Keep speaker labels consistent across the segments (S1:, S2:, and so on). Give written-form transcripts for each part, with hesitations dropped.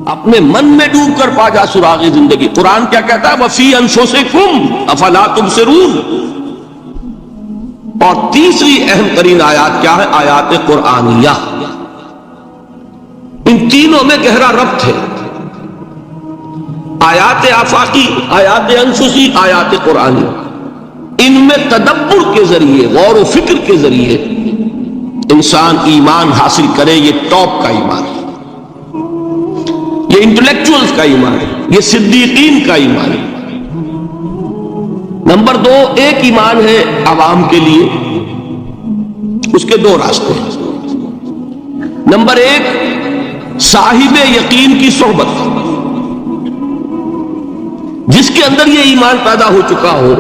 S1: اپنے من میں ڈوب کر پا جا سراغ زندگی. قرآن کیا کہتا ہے؟ وفی انفسکم افلا تبصرون. اور تیسری اہم ترین آیات کیا ہے؟ آیات قرآنیہ. ان تینوں میں گہرا ربط ہے. آیات آفاقی، آیات انفسی، آیات قرآنی. ان میں تدبر کے ذریعے، غور و فکر کے ذریعے انسان ایمان حاصل کرے. یہ ٹاپ کا ایمان ہے، یہ انٹلیکچوئلز کا ایمان ہے، یہ صدیقین کا ایمان ہے. نمبر دو، ایک ایمان ہے عوام کے لیے، اس کے دو راستے ہیں. نمبر ایک، صاحب یقین کی صحبت، جس کے اندر یہ ایمان پیدا ہو چکا ہو،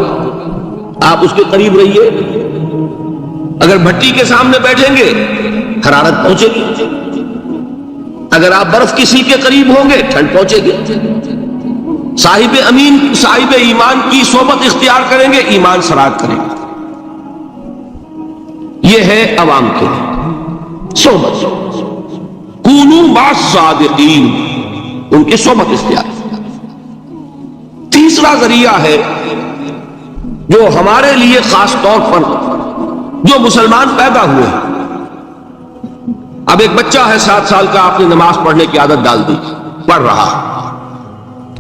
S1: آپ اس کے قریب رہیے. اگر بھٹی کے سامنے بیٹھیں گے حرارت پہنچے گی، اگر آپ برف کی سیل کے قریب ہوں گے ٹھنڈ پہنچے گی. صاحب امین، صاحب ایمان کی صحبت اختیار کریں گے، ایمان سرات کریں گے. یہ ہے عوام کے لیے صحبت. کونوا مع الصادقین، ان کی صحبت اختیار. تیسرا ذریعہ ہے جو ہمارے لیے خاص طور پر جو مسلمان پیدا ہوئے ہیں. اب ایک بچہ ہے 7 سال کا، آپ نے نماز پڑھنے کی عادت ڈال دی، پڑھ رہا،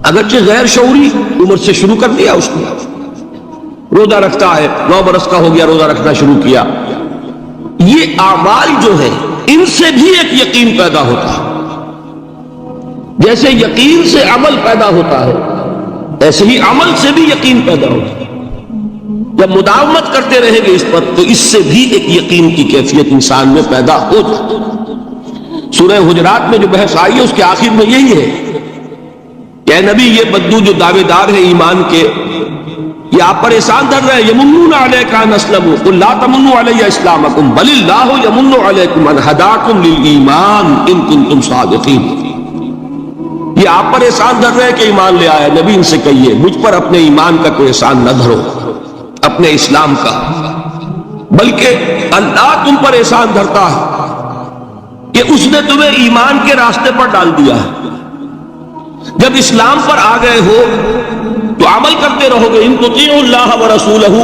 S1: اگرچہ غیر شعوری عمر سے شروع کر دیا اس نے. روزہ رکھتا ہے، 9 برس کا ہو گیا، روزہ رکھنا شروع کیا. یہ اعمال جو ہیں ان سے بھی ایک یقین پیدا ہوتا ہے. جیسے یقین سے عمل پیدا ہوتا ہے، ایسے ہی عمل سے بھی یقین پیدا ہوتا ہے. جب مداومت کرتے رہیں گے اس پر تو اس سے بھی ایک یقین کی کیفیت انسان میں پیدا ہو جاتی ہے. سورہ حجرات میں جو بحث آئی ہے اس کے آخر میں یہی ہے کہ اے نبی، یہ بدو جو دعوے دار ہے ایمان کے، یہ آپ پر احسان دھر رہے ہیں. یمنون علیک ان اسلموا قل لا تمنوا علی اسلامکم بل اللہ یمن علیکم ان ہداکم للایمان ان کنتم صادقین. یہ آپ پر احسان دھر رہے ہیں کہ ایمان لے آیا. نبی ان سے کہیے مجھ پر اپنے ایمان کا کوئی احسان نہ دھرو، اپنے اسلام کا، بلکہ اللہ تم پر احسان دھرتا ہے کہ اس نے تمہیں ایمان کے راستے پر ڈال دیا ہے. جب اسلام پر آ گئے ہو تو عمل کرتے رہو گے. ان تطیعوا اللہ ورسولہ،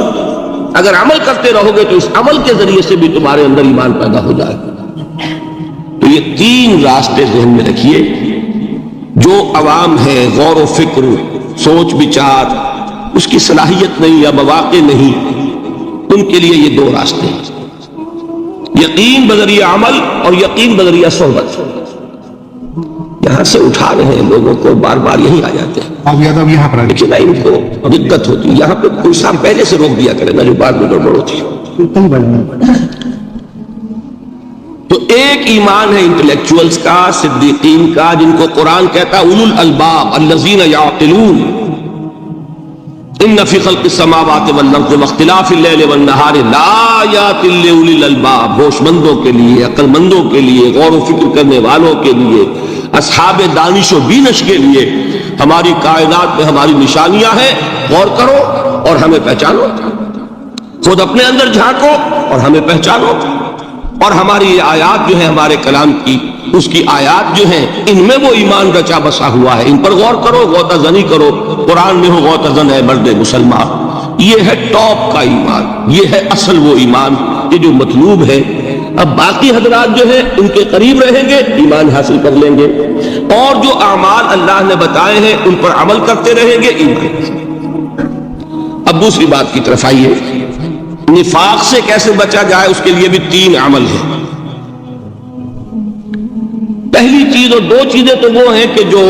S1: اگر عمل کرتے رہو گے تو اس عمل کے ذریعے سے بھی تمہارے اندر ایمان پیدا ہو جائے گا. تو یہ 3 راستے ذہن میں رکھیے. جو عوام ہے، غور و فکر، سوچ بچار، اس کی صلاحیت نہیں یا مواقع نہیں، ان کے لیے یہ 2 راستے ہیں، یقین بذریعہ عمل اور یقین بذریعہ صحبت. یہاں سے اٹھا رہے ہیں لوگوں کو، بار بار یہی آ جاتے ہیں،
S2: یہاں پر
S1: لیکن ان کو دقت ہوتی ہے. یہاں پہ کوئی صاحب پہلے سے روک دیا کرے نا، جو بعد میں گڑبڑ ہوتی ہے. تو ایک ایمان ہے انٹلیکچوئلز کا، صدیقین کا، جن کو قرآن کہتا ہے اولو الالباب الذین یعقلون. ان فی خلق السماوات والارض واختلاف اللیل والنہار لآیات لأولی الالباب. ہوش مندوں کے لیے، عقل مندوں کے لیے، غور و فکر کرنے والوں کے لیے، اصحاب دانش و بینش کے لیے ہماری کائنات میں ہماری نشانیاں ہیں. غور کرو اور ہمیں پہچانو، خود اپنے اندر جھانکو اور ہمیں پہچانو. اور ہماری یہ آیات جو ہیں ہمارے کلام کی، اس کی آیات جو ہیں ان میں وہ ایمان رچا بسا ہوا ہے. ان پر غور کرو، غوطہ زنی کرو. قرآن میں ہو غوطہ زن ہے مرد مسلمان. یہ ہے ٹاپ کا ایمان، یہ ہے اصل وہ ایمان، یہ جو مطلوب ہے. اب باقی حضرات جو ہیں ان کے قریب رہیں گے، ایمان حاصل کر لیں گے، اور جو اعمال اللہ نے بتائے ہیں ان پر عمل کرتے رہیں گے، ایمان. اب دوسری بات کی طرف آئیے. نفاق سے کیسے بچا جائے، اس کے لیے بھی 3 عمل ہیں. پہلی چیز، اور 2 چیزیں تو وہ ہیں کہ جو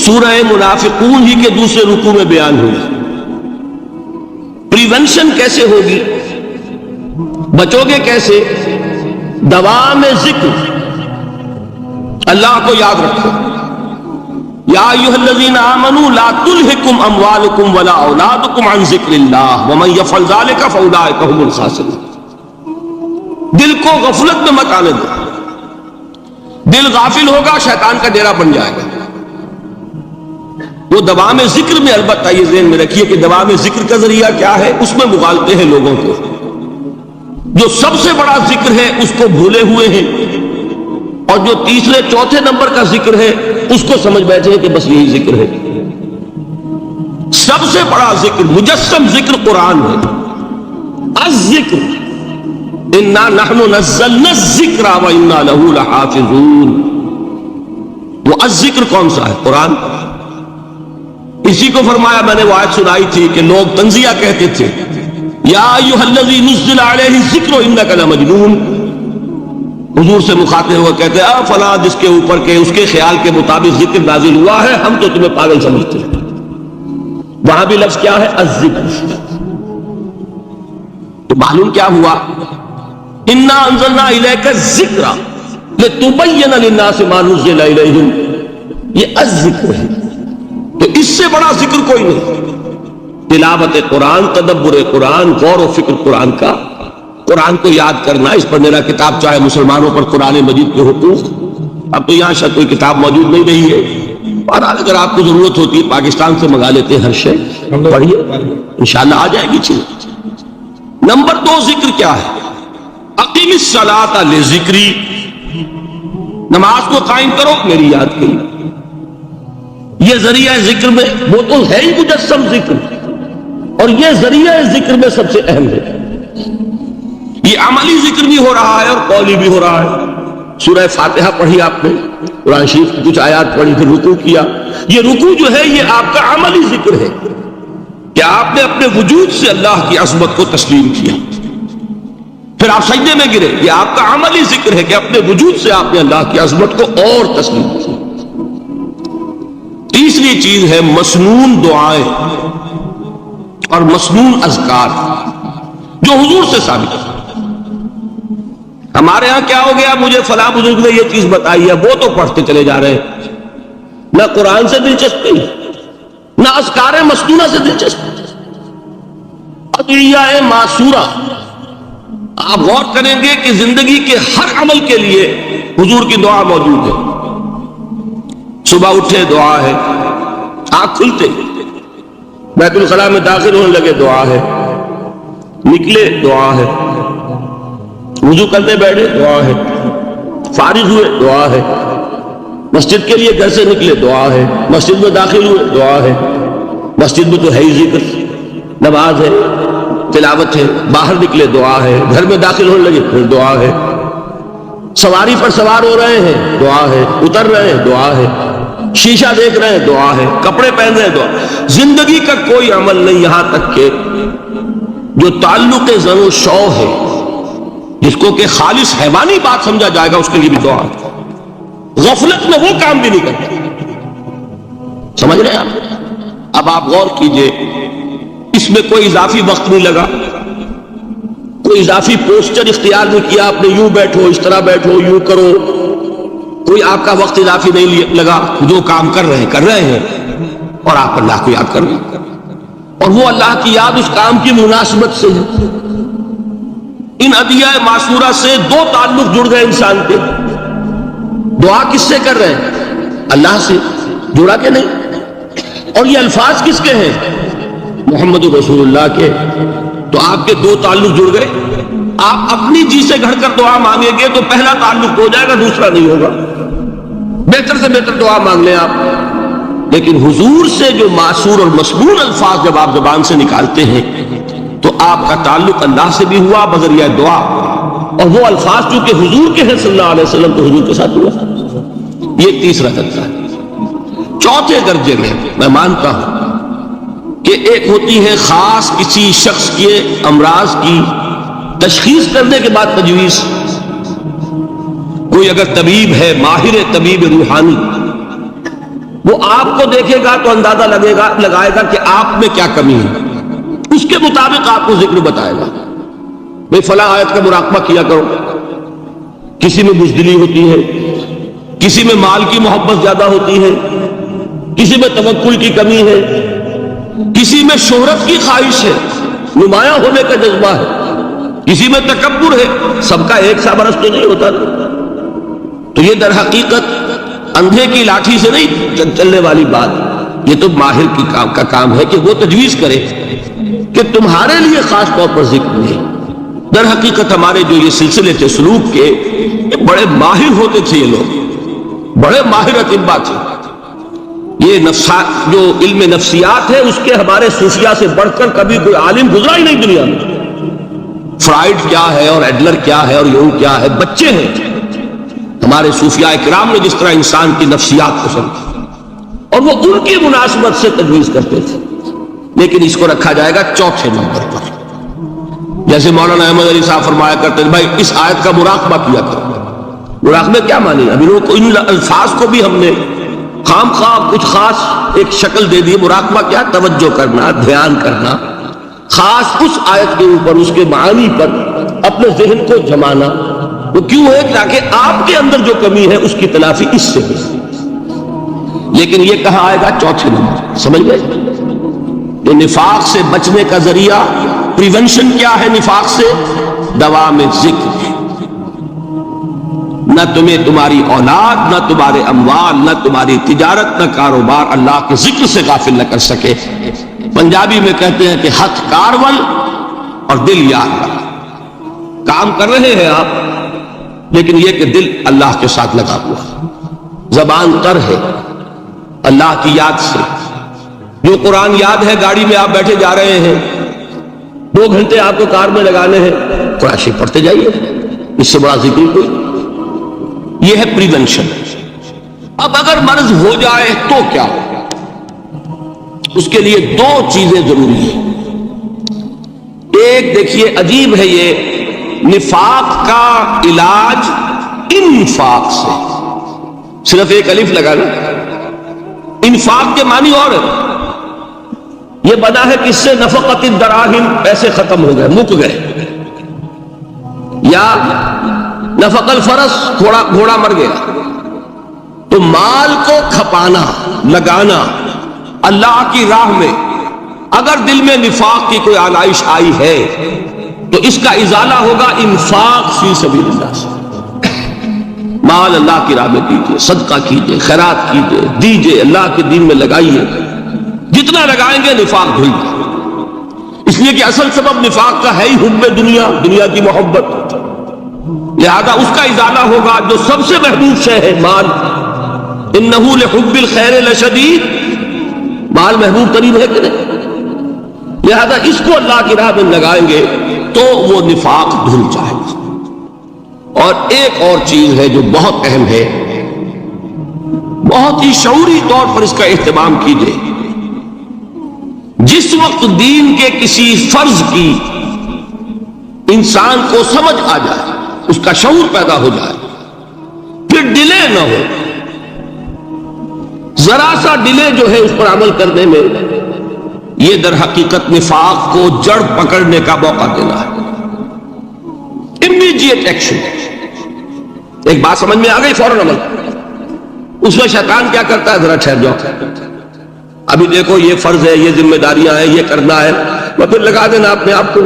S1: سورہ منافقون ہی کے دوسرے رکوع میں بیان ہوئی. پریونشن کیسے ہوگی، بچو گے کیسے؟ دوام ذکر، اللہ کو یاد رکھو. یا ایھا الذین آمنوا لا تلہکم اموالکم ولا اولادکم عن ذکر اللہ ومن یفعل ذلک فاولئک هم الخاسرون. دل کو غفلت میں مت آنے دو. دل غافل ہوگا شیطان کا ڈیرا بن جائے گا. وہ دوام ذکر میں، البتہ یہ ذہن میں رکھیے کہ دوام ذکر کا ذریعہ کیا ہے، اس میں مغالطے ہیں لوگوں کو. جو سب سے بڑا ذکر ہے اس کو بھولے ہوئے ہیں. اور جو تیسرے چوتھے نمبر کا ذکر ہے اس کو سمجھ بیٹھے ہیں کہ بس یہی ذکر ہے. سب سے بڑا ذکر مجسم ذکر قرآن ہے. الذکر انا نحن نزلنا الذکر وانا له لحافظون. وہ الذکر کون سا ہے؟ قرآن. اسی کو فرمایا، میں نے وہ آیت سنائی تھی کہ لوگ تنزیہ کہتے تھے یا ایھا الذی نزل علیہ الذکر انک لمجنون. حضور سے مخاطب ہوا کہتے ہیں فلاں جس کے اوپر کے اس کے خیال کے مطابق ذکر نازل ہوا ہے ہم تو تمہیں پاگل سمجھتے ہیں. وہاں بھی لفظ کیا ہے؟ الذکر. تو معلوم کیا ہوا؟ انا انزلنا الیک الذکر لتبین للناس ما نزل الیہم. یہ الذکر ہے. تو اس سے بڑا ذکر کوئی نہیں. تلاوت قرآن، تدبر قرآن، غور و فکر قرآن کا، قرآن کو یاد کرنا. اس پر میرا کتاب چاہے مسلمانوں پر قرآن مجید کے حقوق، اب تو یہاں شاید کوئی کتاب موجود نہیں رہی ہے، اور اگر آپ کو ضرورت ہوتی ہے پاکستان سے منگا لیتے ہیں ہر شے، پڑھیے انشاءاللہ آ جائے گی چیز. نمبر 2 ذکر کیا ہے؟ اقیم الصلاۃ لذکری. نماز کو قائم کرو میری یاد کے لیے. یہ ذریعہ ذکر میں وہ تو ہے ہی مجسم ذکر، اور یہ ذریعہ ذکر میں سب سے اہم ہے. یہ عملی ذکر بھی ہو رہا ہے اور قولی بھی ہو رہا ہے. سورہ فاتحہ پڑھی آپ نے، قرآن شریف کی کچھ آیات پڑھی، پھر رکوع کیا. یہ رکوع جو ہے یہ آپ کا عملی ذکر ہے کہ آپ نے اپنے وجود سے اللہ کی عظمت کو تسلیم کیا. پھر آپ سجدے میں گرے، یہ آپ کا عملی ذکر ہے کہ اپنے وجود سے آپ نے اللہ کی عظمت کو اور تسلیم کیا. تیسری چیز ہے مسنون دعائیں اور مسنون اذکار جو حضور سے ثابت ہے. ہمارے ہاں کیا ہو گیا؟ مجھے فلاں بزرگ نے یہ چیز بتائی ہے، وہ تو پڑھتے چلے جا رہے ہیں. نہ قرآن سے دلچسپی، نہ اذکار مسنونہ سے دلچسپی. ادعیہ معصورہ آپ غور کریں گے کہ زندگی کے ہر عمل کے لیے حضور کی دعا موجود ہے. صبح اٹھے دعا ہے، آنکھ کھلتے بیت الخلاء میں داخل ہونے لگے دعا ہے، نکلے دعا ہے، وضو کرنے بیٹھے دعا ہے، فارغ ہوئے دعا ہے، مسجد کے لیے گھر سے نکلے دعا ہے، مسجد میں داخل ہوئے دعا ہے. مسجد میں تو ہے ہی ذکر، نماز ہے، تلاوت ہے. باہر نکلے دعا ہے، گھر میں داخل ہونے لگے پھر دعا ہے. سواری پر سوار ہو رہے ہیں دعا ہے، اتر رہے ہیں دعا ہے، شیشہ دیکھ رہے ہیں دعا ہے، کپڑے پہن رہے ہیں دعا. زندگی کا کوئی عمل نہیں یہاں تک کہ جو تعلق زن و شو ہے، جس کو کہ خالص حیوانی بات سمجھا جائے گا، اس کے لیے بھی دعا. غفلت میں وہ کام بھی نہیں کرتے. سمجھ رہے ہیں آپ؟ اب آپ غور کیجئے، اس میں کوئی اضافی وقت نہیں لگا، کوئی اضافی پوسچر اختیار نہیں کیا آپ نے، یوں بیٹھو، اس طرح بیٹھو، یوں کرو. کوئی آپ کا وقت اضافی نہیں لگا. جو کام کر رہے ہیں اور آپ اللہ کو یاد کر رہے ہیں، اور وہ اللہ کی یاد اس کام کی مناسبت سے ہے. ان ادعیہ معصورہ سے 2 تعلق جڑ گئے انسان کے. دعا کس سے کر رہے ہیں؟ اللہ سے. جڑا کہ نہیں؟ اور یہ الفاظ کس کے ہیں؟ محمد رسول اللہ کے. تو آپ کے 2 تعلق جڑ گئے. آپ اپنی جی سے گھڑ کر دعا مانگیں گے تو پہلا تعلق ہو جائے گا، دوسرا نہیں ہوگا. بہتر سے بہتر دعا مانگ لیں آپ. لیکن حضور سے جو معصور اور مسنون الفاظ جب آپ زبان سے نکالتے ہیں تو آپ کا تعلق اللہ سے بھی ہوا بذریعہ دعا، اور وہ الفاظ چونکہ حضور کے ہیں صلی اللہ علیہ وسلم تو حضور کے ساتھ ہوا. یہ تیسرا درجہ ہے. چوتھے درجے میں مانتا ہوں کہ ایک ہوتی ہے خاص کسی شخص کے امراض کی تشخیص کرنے کے بعد تجویز. کوئی اگر طبیب ہے، ماہر طبیب روحانی، وہ آپ کو دیکھے گا تو اندازہ لگائے گا کہ آپ میں کیا کمی ہے، اس کے مطابق آپ کو ذکر بتائے گا. بھئی فلاں آیت کا مراقبہ کیا کرو. کسی میں بزدلی ہوتی ہے، کسی میں مال کی محبت زیادہ ہوتی ہے، کسی میں توکل کی کمی ہے، کسی میں شہرت کی خواہش ہے، نمایاں ہونے کا جذبہ ہے، کسی میں تکبر ہے. سب کا ایک سا برس تو نہیں ہوتا. تو یہ در حقیقت اندھے کی لاٹھی سے نہیں چلنے والی بات. یہ تو ماہر کی کا کام ہے کہ وہ تجویز کرے کہ تمہارے لیے خاص طور پر ذکر نہیں. در حقیقت ہمارے جو یہ سلسلے تھے سلوک کے، یہ بڑے ماہر ہوتے تھے، یہ لوگ بڑے ماہر اطباء تھے۔ یہ جو علم نفسیات ہے اس کے ہمارے صوفیاء سے بڑھ کر کبھی کوئی عالم گزرا ہی نہیں دنیا میں۔ فرائڈ کیا ہے اور ایڈلر کیا ہے اور یونگ کیا ہے، بچے ہیں ہمارے صوفیاء کرام نے جس طرح انسان کی نفسیات کو سمجھا، اور وہ ان کی مناسبت سے تجویز کرتے تھے۔ لیکن اس کو رکھا جائے گا چوتھے نمبر پر، جیسے مولانا احمد علی صاحب فرمایا کرتے تھے، بھائی اس آیت کا مراقبہ کیا کرو۔ مراقبہ کیا مانی؟ ابھی لوگوں کو ان الفاظ کو بھی ہم نے خام خواہ کچھ خاص ایک شکل دے دی۔ مراقبہ کیا؟ توجہ کرنا، دھیان کرنا، خاص اس آیت کے اوپر، اس کے معانی پر اپنے ذہن کو جمانا۔ وہ کیوں ہے؟ تاکہ آپ کے اندر جو کمی ہے اس کی تلافی اس سے ہو۔ لیکن یہ کہاں آئے گا؟ چوتھے نمبر، سمجھ گئے؟ کہ نفاق سے بچنے کا ذریعہ، پریونشن کیا ہے نفاق سے؟ دوام ذکر۔ نہ تمہیں تمہاری اولاد، نہ تمہارے اموال، نہ تمہاری تجارت، نہ کاروبار اللہ کے ذکر سے غافل نہ کر سکے۔ پنجابی میں کہتے ہیں کہ ہتھ کارول اور دل یار والا۔ کام کر رہے ہیں آپ، لیکن یہ کہ دل اللہ کے ساتھ لگا ہوا، زبان تر ہے اللہ کی یاد سے۔ جو قرآن یاد ہے، گاڑی میں آپ بیٹھے جا رہے ہیں، 2 گھنٹے آپ کو کار میں لگانے ہیں، قرآن شریف پڑھتے جائیے، اس سے بڑا ذکر کوئی۔ یہ ہے پریونشن۔ اب اگر مرض ہو جائے تو کیا ہو؟ اس کے لیے 2 چیزیں ضروری ہیں۔ ایک دیکھیے عجیب ہے، یہ نفاق کا علاج انفاق سے، صرف ایک الف لگا نا، انفاق کے معنی اور ہے۔ یہ بنا ہے کس سے؟ نفقت الدراہم، پیسے ختم ہو گئے، مک گئے، یا نفق الفرس، گھوڑا مر گیا۔ تو مال کو کھپانا، لگانا اللہ کی راہ میں، اگر دل میں نفاق کی کوئی آلائش آئی ہے تو اس کا ازالہ ہوگا انفاق فی سبیل اللہ سے۔ مال اللہ کی راہ میں دیجیے، صدقہ کیجیے، خیرات کیجیے، دیجیے، اللہ کے دین میں لگائیے۔ جتنا لگائیں گے نفاق دھل گا، اس لیے کہ اصل سبب نفاق کا ہے ہی حب دنیا، دنیا کی محبت۔ لہذا اس کا ازالہ ہوگا جو سب سے محبوب شے ہے، مال۔ انہ لحب الخیر لشدید، مال محبوب ترین ہے کہ نہیں؟ لہذا اس کو اللہ کی راہ میں لگائیں گے تو وہ نفاق دھل جائے گا۔ اور ایک اور چیز ہے جو بہت اہم ہے، بہت ہی شعوری طور پر اس کا اہتمام کیجیے۔ جس وقت دین کے کسی فرض کی انسان کو سمجھ آ جائے، اس کا شعور پیدا ہو جائے، پھر ڈیلے نہ ہو۔ ذرا سا ڈیلے جو ہے اس پر عمل کرنے میں، یہ در حقیقت نفاق کو جڑ پکڑنے کا موقع دینا ہے۔ امیڈیٹ ایکشن، ایک بات سمجھ میں آ گئی، فوراً عمل۔ اس میں شیطان کیا کرتا ہے؟ ذرا ٹھہر جاؤ، ابھی دیکھو یہ فرض ہے، یہ ذمہ داریاں ہیں، یہ کرنا ہے، اور پھر لگا دینا اپنے آپ کو۔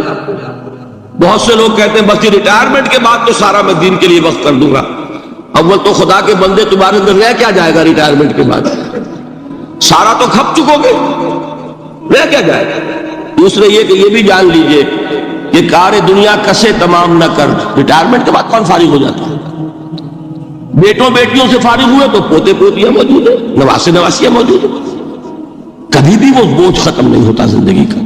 S1: بہت سے لوگ کہتے ہیں بس یہ ریٹائرمنٹ کے بعد تو سارا میں دین کے لیے وقت کر دوں گا۔ اول تو خدا کے بندے تمہارے اندر رہ کیا جائے گا ریٹائرمنٹ کے بعد؟ سارا تو کھپ چکو گے، رہ کیا جائے گا؟ دوسرے یہ کہ یہ بھی جان لیجئے کہ کار دنیا کسے تمام نہ کر، ریٹائرمنٹ کے بعد کون فارغ ہو جاتا ہے؟ بیٹوں بیٹیوں سے فارغ ہوئے تو پوتے پوتیاں موجود ہیں، نواسے نواسیاں موجود ہیں، کبھی بھی وہ بوجھ ختم نہیں ہوتا زندگی کا۔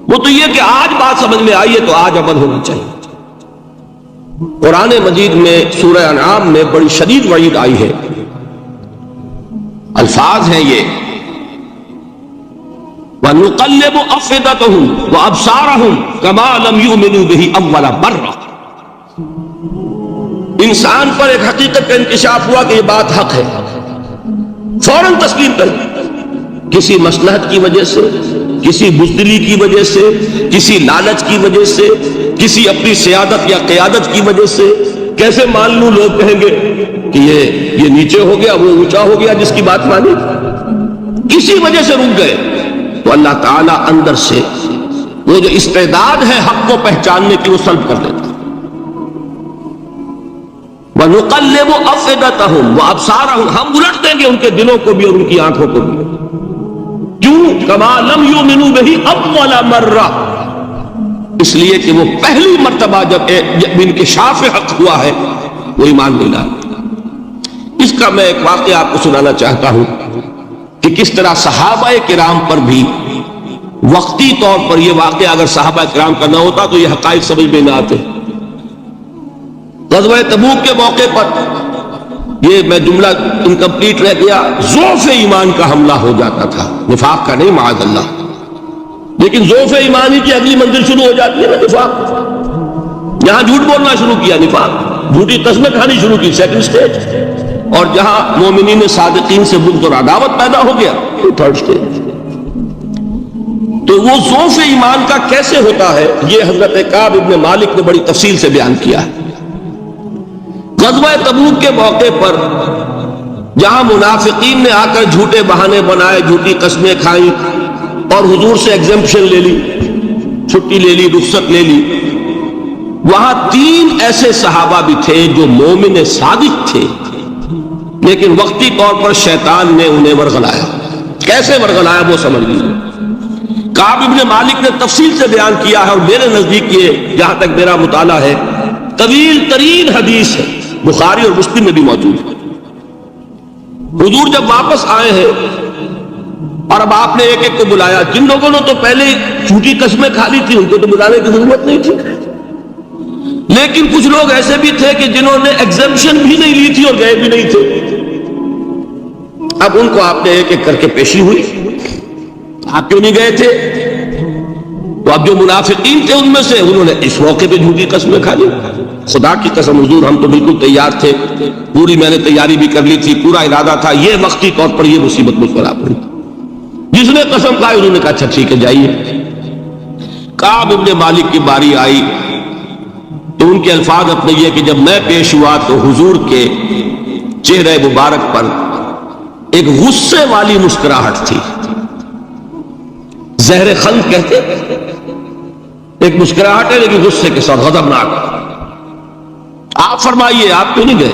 S1: وہ تو یہ کہ آج بات سمجھ میں آئی ہے تو آج عمل ہونا چاہیے۔ قرآن مجید میں سورہ انعام میں بڑی شدید وعید آئی ہے، الفاظ ہیں یہ، وَنُقَلِّبُ أَفْئِدَتَهُمْ وَأَبْصَارَهُمْ كَمَا لَمْ يُؤْمِنُوا بِهِ أَوَّلَ مَرَّةٍ۔ انسان پر ایک حقیقت کا انکشاف ہوا کہ یہ بات حق ہے، فوراً تسلیم کر، کسی مصلحت کی وجہ سے، کسی بزدلی کی وجہ سے، کسی لالچ کی وجہ سے، کسی اپنی سیادت یا قیادت کی وجہ سے کیسے مان لوں؟ لوگ کہیں گے کہ یہ نیچے ہو گیا، وہ اونچا ہو گیا، جس کی بات مانی، کسی وجہ سے رک گئے، تو اللہ تعالیٰ اندر سے وہ جو استعداد ہے حق کو پہچاننے کی وہ سلب کر دیتا۔ وَنُقَلِّبُ أَفْئِدَتَهُمْ وَأَبْصَارَهُمْ، ہم الٹ دیں گے ان کے دلوں کو بھی اور ان کی آنکھوں کو بھی۔ کیوں؟ كَمَا لَمْ يُؤْمِنُوا بِهِ أَوَّلَ مَرَّةٍ، اس لیے کہ وہ پہلی مرتبہ جب انکشاف حق ہوا ہے وہ ایمان نہیں لایا۔ اس کا میں ایک واقعہ آپ کو سنانا چاہتا ہوں کہ کس طرح صحابہ کرام پر بھی وقتی طور پر یہ واقعہ اگر صحابہ کرام کا نہ ہوتا تو یہ حقائق سمجھ میں نہ آتے۔ غزوہ تبوک کے موقع پر یہ میں جملہ انکمپلیٹ رہ گیا، ضعف ایمان کا حملہ ہو جاتا تھا، نفاق کا نہیں معاذ اللہ، لیکن ضعف ایمانی کی اگلی منزل شروع ہو جاتی ہے نا نفاق۔ یہاں جھوٹ بولنا شروع کیا نفاق، جھوٹی قسمیں کھانی شروع کی سیکنڈ سٹیج، اور جہاں مومنین صادقین سے بغض اور عداوت پیدا ہو گیا وہ تھرڈ سٹیج۔ تو وہ ضعف ایمان کا کیسے ہوتا ہے یہ حضرت کعب ابن مالک نے بڑی تفصیل سے بیان کیا ہے۔ غزوہ تبوک کے موقع پر جہاں منافقین نے آ کر جھوٹے بہانے بنائے، جھوٹی قسمیں کھائیں اور حضور سے ایگزمپشن لے لی، چھٹی لے لی، رخصت لے لی، وہاں 3 ایسے صحابہ بھی تھے جو مومن صادق تھے، لیکن وقتی طور پر شیطان نے انہیں ورغلایا۔ کیسے ورغلایا وہ سمجھ لیجیے۔ کعب ابن مالک نے تفصیل سے بیان کیا ہے، اور میرے نزدیک یہ جہاں تک میرا مطالعہ ہے طویل ترین حدیث ہے، بخاری اور مسلم میں بھی موجود ہے۔ حضور جب واپس آئے ہیں اور اب آپ نے ایک ایک کو بلایا، جن لوگوں نے تو پہلے جھوٹی قسمیں کھا لی تھی ان کو تو بلانے کی ضرورت نہیں تھی، لیکن کچھ لوگ ایسے بھی تھے کہ جنہوں نے ایگزمپشن بھی نہیں لی تھی اور گئے بھی نہیں تھے۔ اب ان کو آپ نے ایک ایک کر کے پیشی ہوئی، آپ کیوں نہیں گئے تھے؟ تو اب جو منافقین تھے ان میں سے انہوں نے اس موقع پہ جھوٹی قسمیں کھا لی۔ خدا کی قسم حضور ہم تو بالکل تیار تھے، پوری میں نے تیاری بھی کر لی تھی، پورا ارادہ تھا، یہ وقتی طور پر یہ مصیبت مجھ پر آ پڑی۔ جس نے قسم کھائی انہوں نے کہا اچھا ٹھیک ہے جائیے۔ کعب ابن مالک کی باری آئی تو ان کے الفاظ اپنے یہ کہ جب میں پیش ہوا تو حضور کے چہرے مبارک پر ایک غصے والی مسکراہٹ تھی، زہر خند کہتے، ایک مسکراہٹ ہے لیکن غصے کے ساتھ، غضبناک۔ آپ فرمائیے آپ کیوں نہیں گئے؟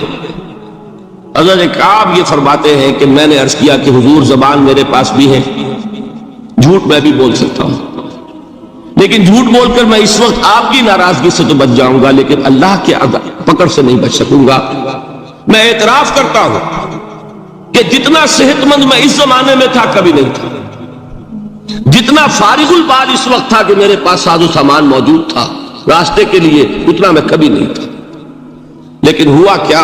S1: حضرت کعب یہ فرماتے ہیں کہ میں نے عرض کیا کہ حضور زبان میرے پاس بھی ہے، جھوٹ میں بھی بول سکتا ہوں، لیکن جھوٹ بول کر میں اس وقت آپ کی ناراضگی سے تو بچ جاؤں گا لیکن اللہ کے پکڑ سے نہیں بچ سکوں گا۔ میں اعتراف کرتا ہوں کہ جتنا صحت مند میں اس زمانے میں تھا کبھی نہیں تھا، جتنا فارغ البال اس وقت تھا کہ میرے پاس ساز و سامان موجود تھا راستے کے لیے، اتنا میں کبھی نہیں تھا۔ لیکن ہوا کیا؟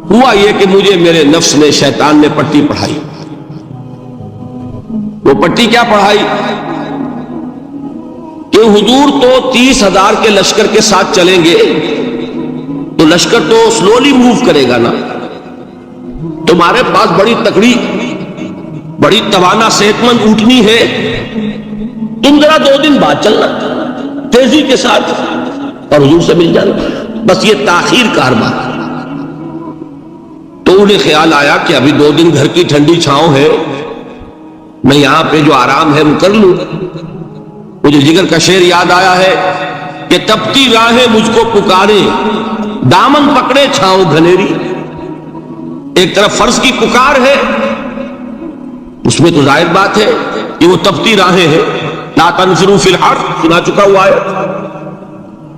S1: ہوا یہ کہ مجھے میرے نفس نے، شیطان نے پٹی پڑھائی۔ وہ پٹی کیا پڑھائی کہ حضور تو 30,000 کے لشکر کے ساتھ چلیں گے تو لشکر تو سلولی موو کرے گا نا، تمہارے پاس بڑی تکڑی، بڑی توانا صحت مند اونٹنی ہے، تم ذرا 2 دن بعد چلنا تیزی کے ساتھ اور حضور سے مل جانا، بس یہ تاخیر کا ارمان۔ تو انہیں خیال آیا کہ ابھی 2 دن گھر کی ٹھنڈی چھاؤں ہے، میں یہاں پہ جو آرام ہے وہ کر لوں۔ مجھے جگر کا شعر یاد آیا ہے کہ تپتی راہیں مجھ کو پکارے، دامن پکڑے چھاؤں گھنیری۔ ایک طرف فرض کی پکار ہے، اس میں تو ظاہر بات ہے کہ وہ تپتی راہیں ہیں، لا تنفروا فی الحر سنا چکا ہوا ہے۔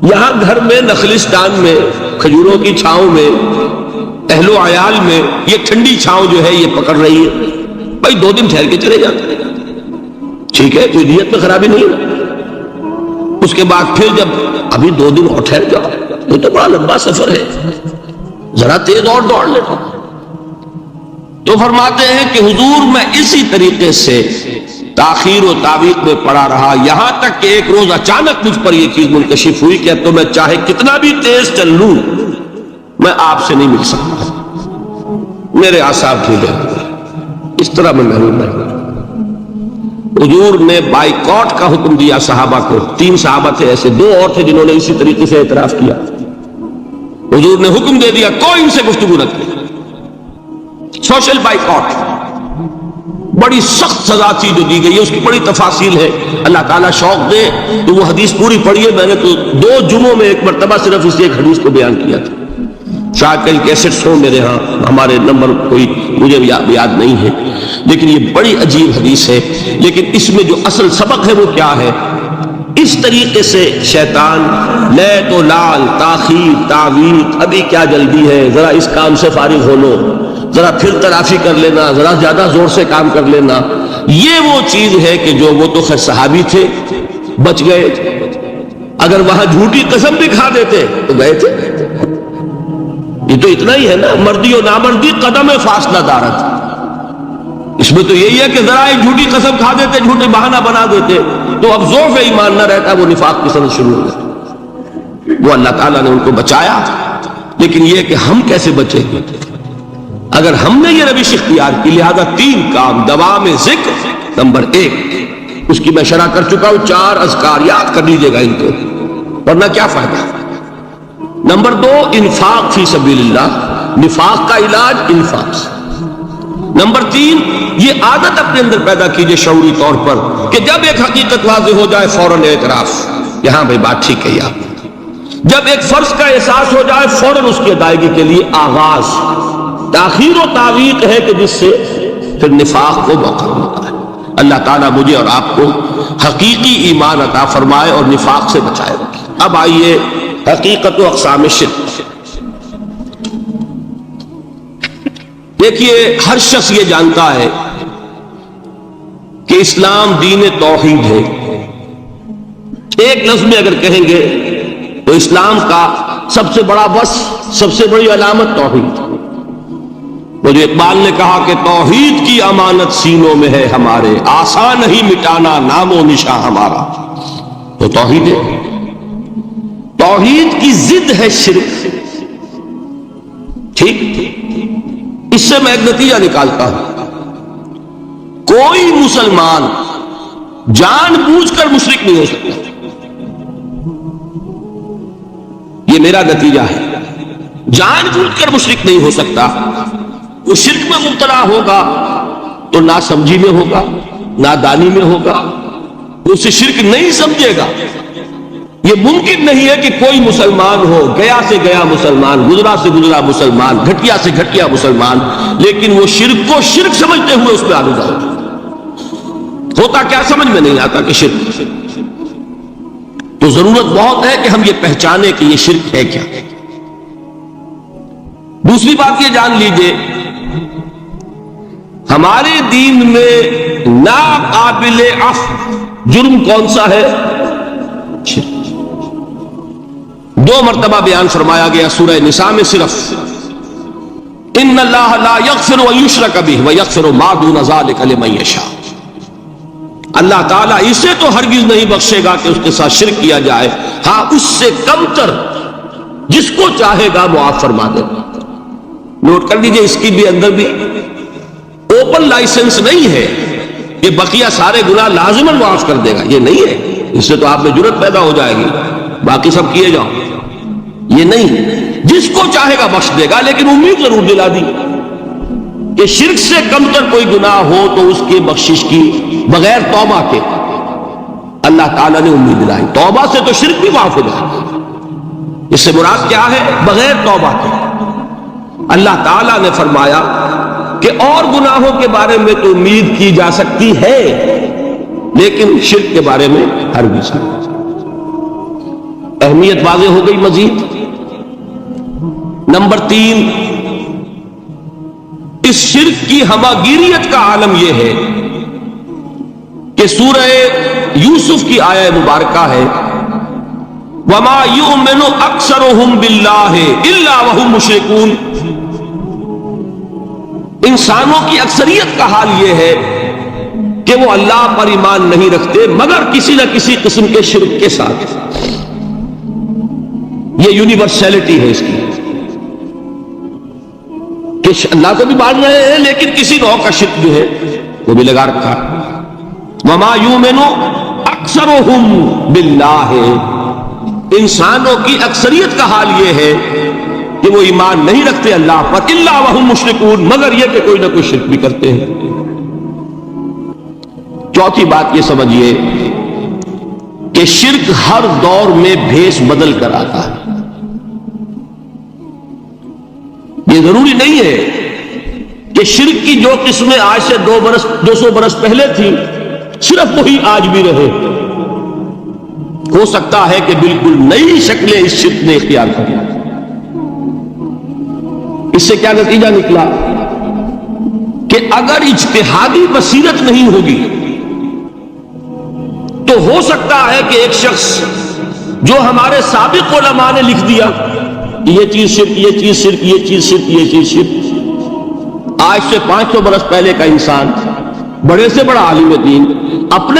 S1: یہاں گھر میں، نخلستان میں، کھجوروں کی چھاؤں میں، اہل و عیال میں یہ ٹھنڈی چھاؤں جو ہے یہ پکڑ رہی ہے، بھائی 2 دن ٹھہر کے چلے جاتے، ٹھیک ہے، کوئی نیت میں خرابی نہیں ہے۔ اس کے بعد پھر جب ابھی 2 دن اور ٹھہر جاؤ، یہ تو بڑا لمبا سفر ہے، ذرا تیز اور دوڑ لیتا۔ تو فرماتے ہیں کہ حضور میں اسی طریقے سے تاخیر و تعویق میں پڑا رہا، یہاں تک کہ ایک روز اچانک مجھ پر یہ چیز منکشف ہوئی کہ اب تو میں چاہے کتنا بھی تیز چل لوں میں آپ سے نہیں مل سکتا، میرے اعصاب ڈھیلے ہوئے، اس طرح میں محروم رہا۔ حضور نے بائیکاٹ کا حکم دیا صحابہ کو، 3 صحابہ تھے ایسے، 2 اور تھے جنہوں نے اسی طریقے سے اعتراف کیا۔ حضور نے حکم دے دیا کوئی ان سے گفتگو نہ کرے، سوشل بائیکاٹ، بڑی سخت سزا تھی جو دی گئی ہے، اس کی بڑی تفاصیل ہے، اللہ تعالیٰ شوق دے تو وہ حدیث پوری پڑھی ہے، میں نے تو 2 جمعوں میں ایک مرتبہ صرف اس ایک حدیث کو بیان کیا تھا، شاید کئی کیسٹس ہوں میرے ہاں، ہمارے نمبر کوئی مجھے یاد نہیں ہے، لیکن یہ بڑی عجیب حدیث ہے۔ لیکن اس میں جو اصل سبق ہے وہ کیا ہے؟ اس طریقے سے شیطان لے تو لال تاخیر تعویض، ابھی کیا جلدی ہے، ذرا اس کام سے فارغ ہو لو، ذرا پھر تلافی کر لینا، ذرا زیادہ زور سے کام کر لینا، یہ وہ چیز ہے کہ جو وہ تو خیر صحابی تھے بچ گئے، اگر وہاں جھوٹی قسم بھی کھا دیتے تو گئے تھے۔ یہ تو اتنا ہی ہے نا، مردی و نامردی قدم فاصلہ دارت، اس میں تو یہی ہے کہ ذرا ایک جھوٹی قسم کھا دیتے، جھوٹے بہانہ بنا دیتے تو اب ضعف ایمان نہ رہتا، وہ نفاق کی سند شروع ہو جاتی۔ وہ اللہ تعالیٰ نے ان کو بچایا، لیکن یہ کہ ہم کیسے بچیں گے اگر ہم نے یہ روش اختیار کی؟ لہذا 3 کام دوام ذکر، نمبر 1 اس کی میں شرح کر چکا ہوں، 4 اذکار یاد کر لیجئے گا ان کو، ورنہ کیا فائدہ۔ نمبر 2 انفاق فی سبیل اللہ، نفاق کا علاج انفاق سے۔ نمبر 3 یہ عادت اپنے اندر پیدا کیجئے شعوری طور پر کہ جب ایک حقیقت واضح ہو جائے فوراً اعتراف، یہاں بھائی بات ٹھیک ہے آپ، جب ایک فرض کا احساس ہو جائے فوراً اس کی ادائیگی کے لیے آغاز۔ تاخیر و تعویق ہے کہ جس سے پھر نفاق کو موقع ملتا ہے۔ اللہ تعالیٰ مجھے اور آپ کو حقیقی ایمان عطا فرمائے اور نفاق سے بچائے رکھے۔ اب آئیے حقیقت و اقسام شرک۔ دیکھیے ہر شخص یہ جانتا ہے کہ اسلام دین توحید ہے، ایک لفظ میں اگر کہیں گے تو اسلام کا سب سے بڑا وصف، سب سے بڑی علامت توحید۔ وہ جو اقبال نے کہا کہ توحید کی امانت سینوں میں ہے ہمارے، آسان نہیں مٹانا نام و نشاں ہمارا، تو توحید ہے۔ توحید کی ضد ہے شرک، ٹھیک؟ اس سے میں ایک نتیجہ نکالتا ہوں، کوئی مسلمان جان بوجھ کر مشرک نہیں ہو سکتا، یہ میرا نتیجہ ہے۔ جان بوجھ کر مشرک نہیں ہو سکتا، وہ شرک میں مبتلا ہوگا تو ناسمجھی میں ہوگا، نادانی میں ہوگا، وہ اسے شرک نہیں سمجھے گا۔ یہ ممکن نہیں ہے کہ کوئی مسلمان ہو، گیا سے گیا مسلمان، گزرا سے گزرا مسلمان، گھٹیا سے گھٹیا مسلمان، لیکن وہ شرک کو شرک سمجھتے ہوئے اس پہ آلودہ ہوتا کیا سمجھ میں نہیں آتا کہ شرک۔ تو ضرورت بہت ہے کہ ہم یہ پہچانے کہ یہ شرک ہے کیا۔ دوسری بات یہ جان لیجئے، ہمارے دین میں ناقابل عفو جرم کون سا ہے؟ شرک۔ 2 مرتبہ بیان فرمایا گیا سورہ نساء میں صرف، ان اللہ لا یغفر ان یشرک بہ ویغفر ما دون ذلک لمن یشاء۔ اللہ تعالیٰ اسے تو ہرگز نہیں بخشے گا کہ اس کے ساتھ شرک کیا جائے، ہاں اس سے کم تر جس کو چاہے گا معاف فرما دے۔ نوٹ کر لیجئے، اس کی بھی اندر بھی اوپن لائسنس نہیں ہے کہ بقیہ سارے گناہ لازماً معاف کر دے گا، یہ نہیں ہے۔ اس سے تو آپ میں جرت پیدا ہو جائے گی، باقی سب کیے جاؤ، یہ نہیں، جس کو چاہے گا بخش دے گا، لیکن امید ضرور دلا دی کہ شرک سے کم تر کوئی گناہ ہو تو اس کے بخشش کی بغیر توبہ کے اللہ تعالیٰ نے امید دلائی۔ توبہ سے تو شرک بھی معاف ہو جائے، اس سے مراد کیا ہے؟ بغیر توبہ کے۔ اللہ تعالیٰ نے فرمایا کہ اور گناہوں کے بارے میں تو امید کی جا سکتی ہے، لیکن شرک کے بارے میں ہرگز نہیں۔ اہمیت واضح ہو گئی مزید۔ نمبر 3، اس شرک کی ہماگیریت کا عالم یہ ہے کہ سورہ یوسف کی آیہ مبارکہ ہے، وَمَا يُؤْمِنُ أَكْثَرُهُمْ بِاللَّهِ إِلَّا وَهُمْ مُشْرِكُونَ۔ انسانوں کی اکثریت کا حال یہ ہے کہ وہ اللہ پر ایمان نہیں رکھتے مگر کسی نہ کسی قسم کے شرک کے ساتھ۔ یہ یونیورسلٹی ہے اس کی کہ اللہ کو بھی مان رہے ہیں لیکن کسی نوع کا شرک جو ہے وہ بھی لگا رکھا۔ وَمَا يُؤْمِنُ أَكْثَرُهُمْ بِاللَّهِ، انسانوں کی اکثریت کا حال یہ ہے کہ وہ ایمان نہیں رکھتے اللہ پر، الا وہم مشرکون، مگر یہ کہ کوئی نہ کوئی شرک بھی کرتے ہیں۔ چوتھی بات یہ سمجھیے کہ شرک ہر دور میں بھیس بدل کر آتا ہے۔ یہ ضروری نہیں ہے کہ شرک کی جو قسمیں آج سے 200 برس پہلے تھی صرف وہی آج بھی رہے۔ ہو سکتا ہے کہ بالکل نئی شکلیں اس شرک نے اختیار کی۔ اس سے کیا نتیجہ نکلا کہ اگر اجتہادی بصیرت نہیں ہوگی تو ہو سکتا ہے کہ ایک شخص جو ہمارے سابق علماء نے لکھ دیا یہ چیز شرک، یہ چیز شرک، یہ چیز شرک، یہ چیز شرک، آج سے 500 برس پہلے کا انسان، بڑے سے بڑا عالم دین، اپنے